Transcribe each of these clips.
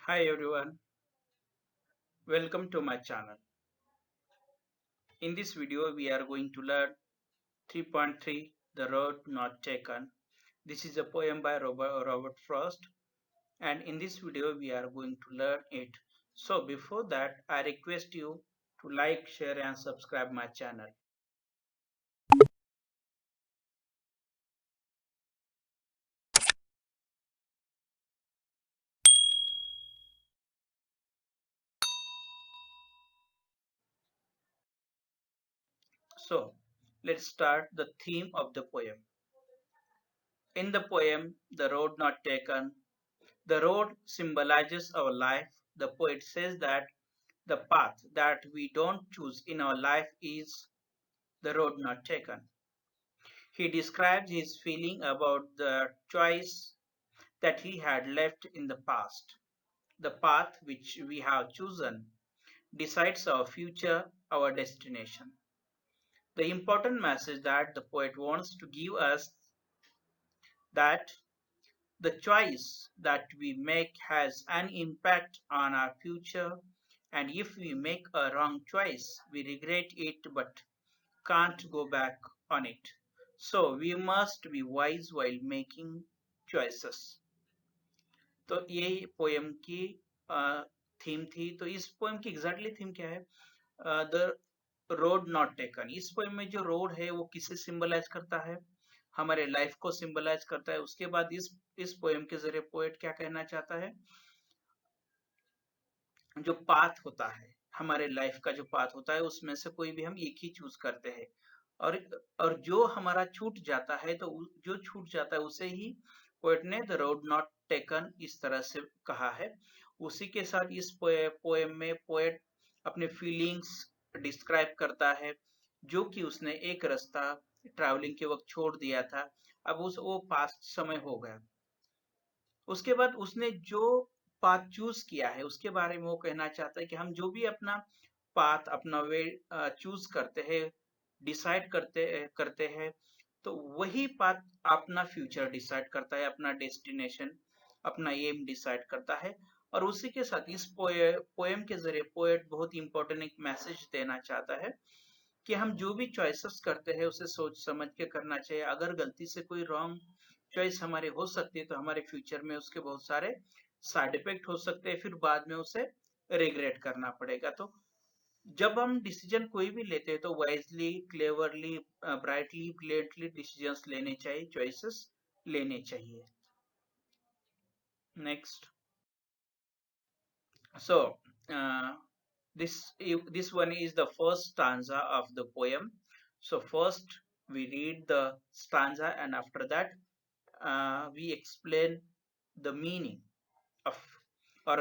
Hi everyone, welcome to my channel. In this video we are going to learn 3.3 The Road Not Taken. This is a poem by Robert Frost, and in this video we are going to learn it. So before that I request you to like, share and subscribe my channel. So let's start the theme of the poem. In the poem The Road Not Taken, the road symbolizes our life. The poet says that the path that we don't choose in our life is the road not taken. He describes his feeling about the choice that he had left in the past. The path which we have chosen decides our future, our destination. The important message that the poet wants to give us that the choice that we make has an impact on our future, and if we make a wrong choice, we regret it but can't go back on it. So we must be wise while making choices. तो ये poem की theme थी। तो इस poem की exactly theme क्या है? The road not taken. इस पोयम में जो रोड है वो किसे सिंबलाइज करता है? हमारे लाइफ को सिंबलाइज करता है। उसके बाद इस पोयम के जरिए पोएट क्या कहना चाहता है? जो पाथ होता है, हमारे लाइफ का जो पाथ होता है उसमें से कोई भी हम एक ही चूज करते हैं, और जो हमारा छूट जाता है तो जो छूट जाता है उसे ही पोएट ने द रोड नॉट टेकन इस तरह से कहा है। उसी के साथ इस पोएम में पोएट अपने फीलिंग्स डिस्क्राइब करता है, जो कि उसने एक रास्ता ट्रैवलिंग के वक्त छोड़ दिया था, अब उस वो पास्ट समय हो गया। उसके बाद उसने जो पाथ चूज किया है उसके बारे में वो कहना चाहता है कि हम जो भी अपना पाथ, अपना वे चूज करते हैं, डिसाइड करते हैं, तो वही पाथ अपना फ्यूचर डिसाइड करता है, अपना डेस्टिनेशन, अपना एम डिसाइड करता है। और उसी के साथ इस पोएम के जरिए पोएट बहुत इंपॉर्टेंट एक मैसेज देना चाहता है कि हम जो भी चॉइसेस करते हैं उसे सोच समझ के करना चाहिए। अगर गलती से कोई रॉन्ग चॉइस हमारे हो सकती है तो हमारे फ्यूचर में उसके बहुत सारे साइड इफेक्ट हो सकते हैं, फिर बाद में उसे रिग्रेट करना पड़ेगा। तो जब हम डिसीजन कोई भी लेते हैं तो wisely, cleverly, brightly, brilliantly decisions लेने चाहिए, चॉइसेस लेने चाहिए। Next. So uh, this one is the first stanza of the poem. So first we read the stanza, and after that we explain the meaning of, or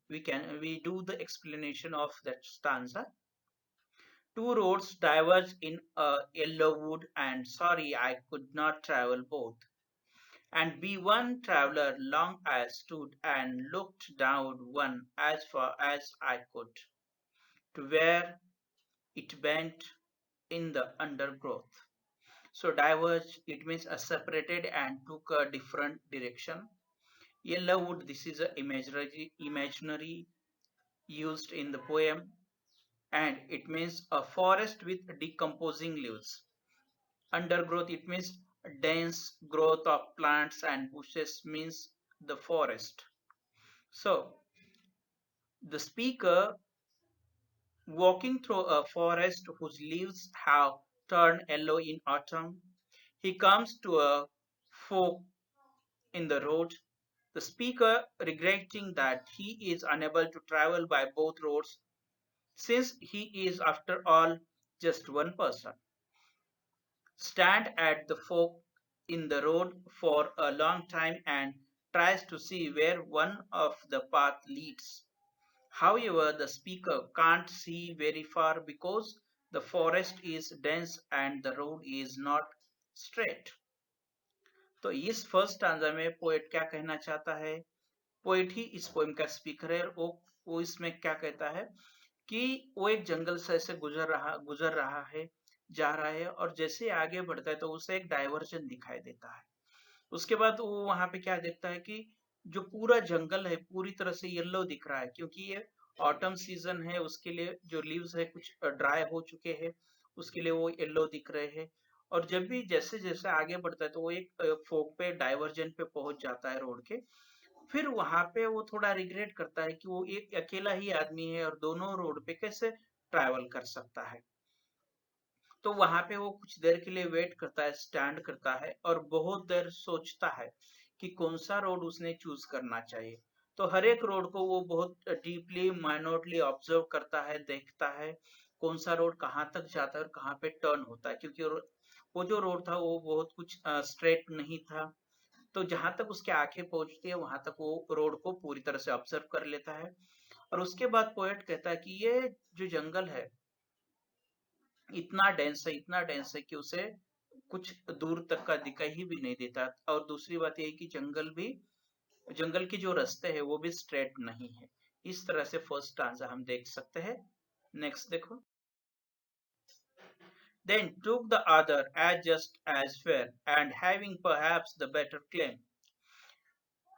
we do the explanation of that stanza. Two roads diverge in a yellow wood, and sorry I could not travel both. And be one traveller long I stood and looked down one as far as I could, to where it bent in the undergrowth. So diverge, it means separated and took a different direction. Yellowwood, this is a imaginary used in the poem, and it means a forest with decomposing leaves. Undergrowth, it means dense growth of plants and bushes, means the forest. So the speaker, walking through a forest whose leaves have turned yellow in autumn, he comes to a fork in the road. The speaker, regretting that he is unable to travel by both roads, since he is, after all, just one person, stand at the fork in the road for a long time and tries to see where one of the path leads. However, the speaker can't see very far because the forest is dense and the road is not straight. तो इस first stanza में poet क्या कहना चाहता है? Poet ही इस poem का speaker है, और वो इसमें क्या कहता है कि वो एक जंगल से ऐसे गुजर रहा है, जा रहा है, और जैसे आगे बढ़ता है तो उसे एक डायवर्जन दिखाई देता है। उसके बाद वो वहां पे क्या देखता है कि जो पूरा जंगल है पूरी तरह से येलो दिख रहा है, क्योंकि ये ऑटम सीजन है, उसके लिए जो लीव्स है कुछ ड्राई हो चुके हैं, उसके लिए वो येलो दिख रहे हैं। और जब भी जैसे जैसे आगे बढ़ता है तो वो एक फोक पे डाइवर्जन पे पहुंच जाता है रोड के। फिर वहां पे वो थोड़ा रिग्रेट करता है कि वो एक अकेला ही आदमी है और दोनों रोड पे कैसे ट्रैवल कर सकता है। तो वहां पे वो कुछ देर के लिए वेट करता है, स्टैंड करता है और बहुत देर सोचता है कि कौन सा रोड उसने चूज करना चाहिए। तो हर एक रोड को वो बहुत डीपली माइन्यूटली ऑब्जर्व करता है, देखता है कौन सा रोड कहाँ तक जाता है और कहाँ पे टर्न होता है, क्योंकि वो जो रोड था वो बहुत कुछ स्ट्रेट नहीं था। तो जहां तक उसकी आंखें पहुंचती है वहां तक वो रोड को पूरी तरह से ऑब्जर्व कर लेता है। और उसके बाद पोएट कहता है कि ये जो जंगल है इतना डेंस है कि उसे कुछ दूर तक का दिखाई भी नहीं देता। और दूसरी बात यह है कि जंगल के जो रास्ते हैं वो भी स्ट्रेट नहीं है। इस तरह से फर्स्ट स्टांजा हम देख सकते हैं। नेक्स्ट देखो। Then took the other as just as fair, and having perhaps the better claim,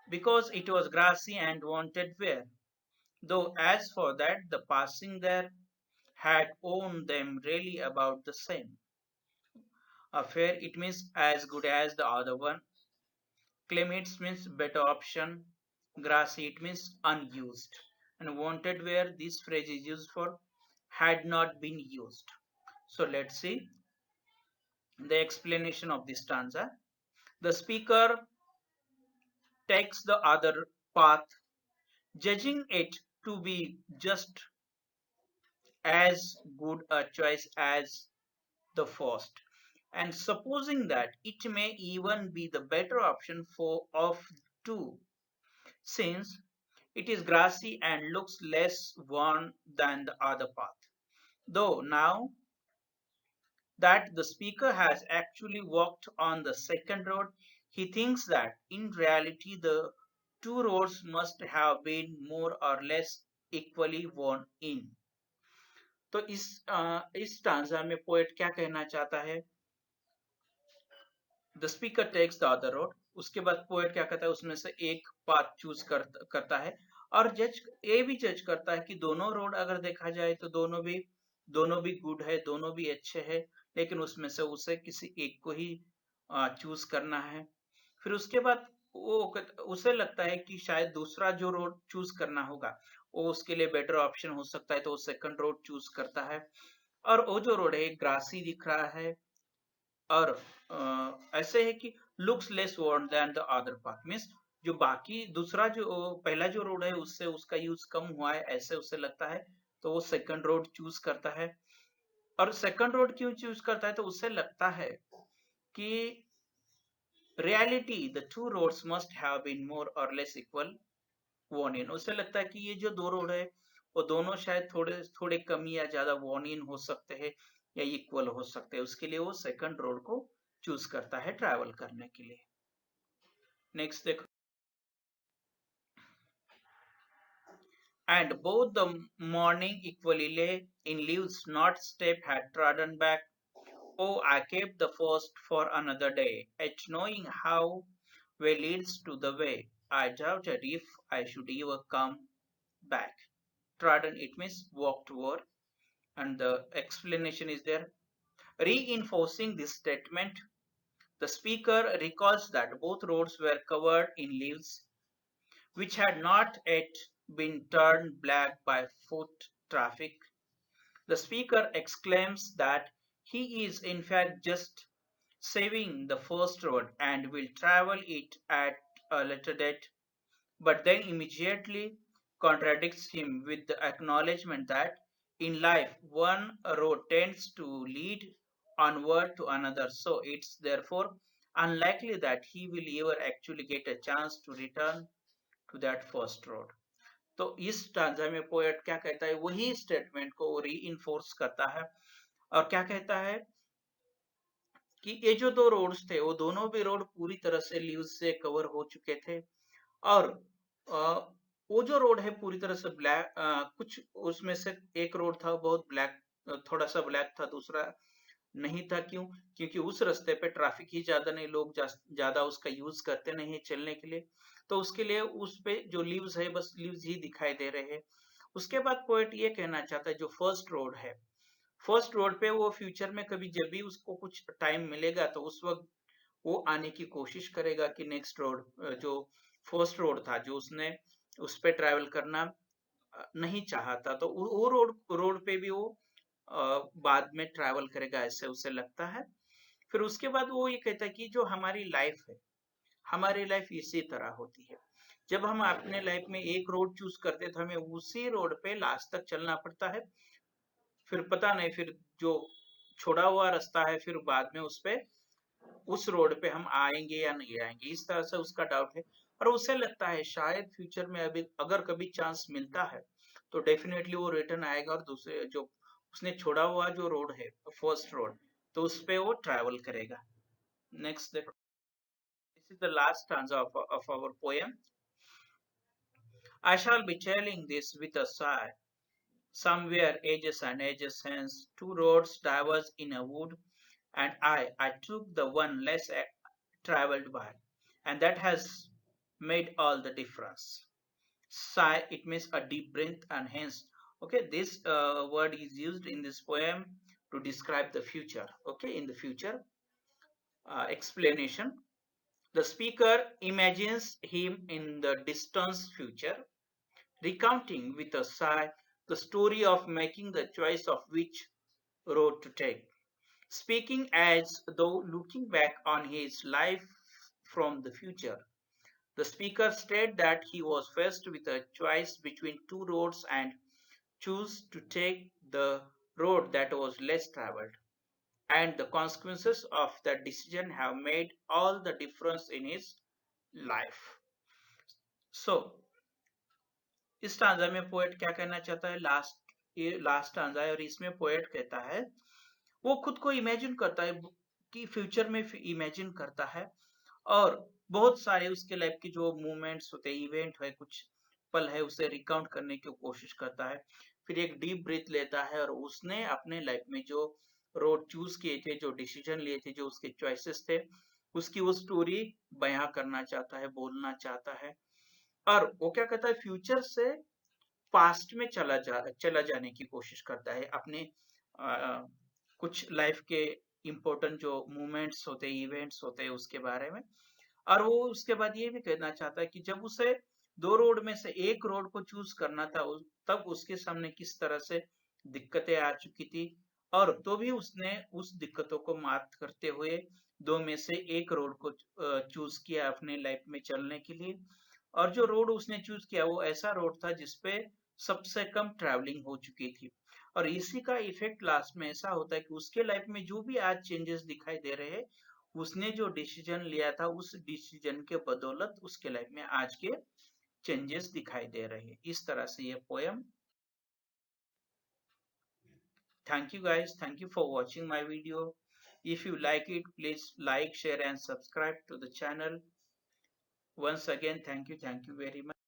because it was grassy and wanted wear. Though as for that, the passing there had owned them really about the same. A fair it means as good as the other one. Claim it means better option. Grassy it means unused. And wanted where this phrase is used for had not been used. So let's see the explanation of this stanza. The speaker takes the other path, judging it to be just as good a choice as the first, and supposing that it may even be the better option for of two, since it is grassy and looks less worn than the other path. Though now that the speaker has actually walked on the second road, he thinks that in reality the two roads must have been more or less equally worn in. तो इस stanza में poet क्या कहना चाहता है? The speaker takes the other road, उसके बाद poet क्या कहता है, उसमें से एक पाथ चूज करता है और जज ये भी जज करता है कि दोनों रोड अगर देखा जाए तो दोनों भी गुड है, दोनों भी अच्छे हैं, लेकिन उसमें से उसे किसी एक को ही चूज करना है। फिर उसके बाद उसे लगता है कि शायद दूसरा जो रोड चूज करना होगा वो उसके लिए बेटर ऑप्शन हो सकता है, तो वो सेकंड रोड चूज करता है। और वो जो रोड है ग्रासी दिख रहा है और ऐसे है कि looks less worn than the other path, means जो बाकी दूसरा जो पहला जो रोड है उससे उसका यूज कम हुआ है ऐसे उसे लगता है, तो वो सेकंड रोड चूज करता है। और सेकंड रोड क्यों चूज करता है? तो उसे लगता है कि reality the two roads must have been more or less equal वर्न इन। उसे लगता है कि ये जो दो रोड है वो दोनों शायद थोड़े थोड़े कम या ज्यादा वर्न इन हो सकते हैं या इक्वल हो सकते हैं, उसके लिए वो सेकंड रोड को चूज करता है ट्रैवल करने के लिए। नेक्स्ट देखो। And both the morning equally lay in leaves, not step had trodden back. Oh, I kept the first for another day, at knowing how way leads to the way. I doubted if I should ever come back. Trodden it means walked over, and the explanation is there. Reinforcing this statement, the speaker recalls that both roads were covered in leaves, which had not yet been turned black by foot traffic. The speaker exclaims that he is in fact just saving the first road and will travel it at a later date, but then immediately contradicts him with the acknowledgement that in life one road tends to lead onward to another, so it's therefore unlikely that he will ever actually get a chance to return to that first road. तो इस stanza में poet क्या कहता है, वही statement को री करता है और क्या कहता है कि ये जो दो रोड्स थे वो दोनों भी रोड पूरी तरह से लीव्स से कवर हो चुके थे। और वो जो रोड है पूरी तरह से ब्लैक, कुछ उसमें से एक रोड था बहुत ब्लैक, थोड़ा सा ब्लैक था, दूसरा नहीं था। क्यों? क्योंकि उस रास्ते पे ट्रैफिक ही ज्यादा नहीं, लोग ज्यादा उसका यूज करते नहीं चलने के लिए। तो उसके लिए उस पे जो लीव्स है बस लीव्स ही दिखाई दे रहे हैं। उसके बाद पोएट ये कहना चाहता है जो फर्स्ट रोड है, फर्स्ट रोड पे वो फ्यूचर में कभी जब भी उसको कुछ टाइम मिलेगा तो उस वक्त वो आने की कोशिश करेगा कि नेक्स्ट रोड जो फर्स्ट रोड था जो उसने उस पे ट्रैवल करना नहीं चाहता, तो वो रोड रोड पे भी वो बाद में ट्रैवल करेगा ऐसे उसे लगता है। फिर उसके बाद वो ये कहता है कि जो हमारी लाइफ है, हमारी लाइफ इसी तरह होती है। जब हम अपने लाइफ में एक रोड चूज करते हैं तो हमें उसी रोड पे लास्ट तक चलना पड़ता है। फिर पता नहीं फिर जो छोड़ा हुआ रास्ता है फिर बाद में उस पे उस रोड पे हम आएंगे या नहीं आएंगे, इस तरह से उसका डाउट है। और उसे लगता है शायद फ्यूचर में अभी अगर कभी चांस मिलता है तो डेफिनेटली वो रिटर्न आएगा और दूसरे जो उसने छोड़ा हुआ जो रोड है फर्स्ट रोड, तो उस पे वो ट्रैवल करेगा। नेक्स्ट देखो, this is the last stanza of our poem. I shall be telling this with a sigh. Somewhere ages and ages hence, two roads diverged in a wood, and I took the one less traveled by, and that has made all the difference. Sigh, it means a deep breath, and hence, okay, this word is used in this poem to describe the future. Okay, in the future, explanation. The speaker imagines him in the distant future, recounting with a sigh the story of making the choice of which road to take, speaking as though looking back on his life from the future. The speaker stated that he was faced with a choice between two roads and chose to take the road that was less traveled. And the consequences of that decision have made all the difference in his life. So, इस stanza में poet क्या कहना चाहता है, ये last stanza है और इसमें पोएट कहता है वो खुद को इमेजिन करता है कि फ्यूचर में इमेजिन करता है और बहुत सारे उसके लाइफ की जो मूवमेंट्स होते हैं, इवेंट है, कुछ पल है, उसे रिकाउंट करने की कोशिश करता है। फिर एक डीप ब्रीथ लेता है और उसने अपने लाइफ में जो रोड चूज किए थे, जो डिसीजन लिए थे, जो उसके चॉइसेस थे, उसकी वो स्टोरी बयां करना चाहता है, बोलना चाहता है। और वो क्या कहता है, फ्यूचर से पास्ट में चला जाने की कोशिश करता है अपने कुछ लाइफ के इम्पोर्टेंट जो मोमेंट्स होते हैं, इवेंट्स होते हैं, उसके बारे में। और वो उसके बाद ये भी कहना चाहता है कि जब उसे दो रोड में से एक रोड को चूज करना था तब उसके सामने किस तरह से दिक्कतें आ चुकी थी, और तो भी उसने उस दिक्कतों को मात करते हुए दो में से एक रोड को चूज किया अपने लाइफ में चलने के लिए। और जो रोड उसने चूज किया वो ऐसा रोड था जिसपे सबसे कम ट्रैवलिंग हो चुकी थी। और इसी का इफेक्ट लास्ट में ऐसा होता है कि उसके लाइफ में जो भी आज चेंजेस दिखाई दे रहे हैं, उसने जो डिसीजन लिया था उस डिसीजन के बदौलत उसके लाइफ में आज के चेंजेस दिखाई दे रहे हैं। इस तरह से ये poem. Thank you guys, thank you for watching my video. If you like it, please like, share and subscribe to the channel. Once again, thank you very much.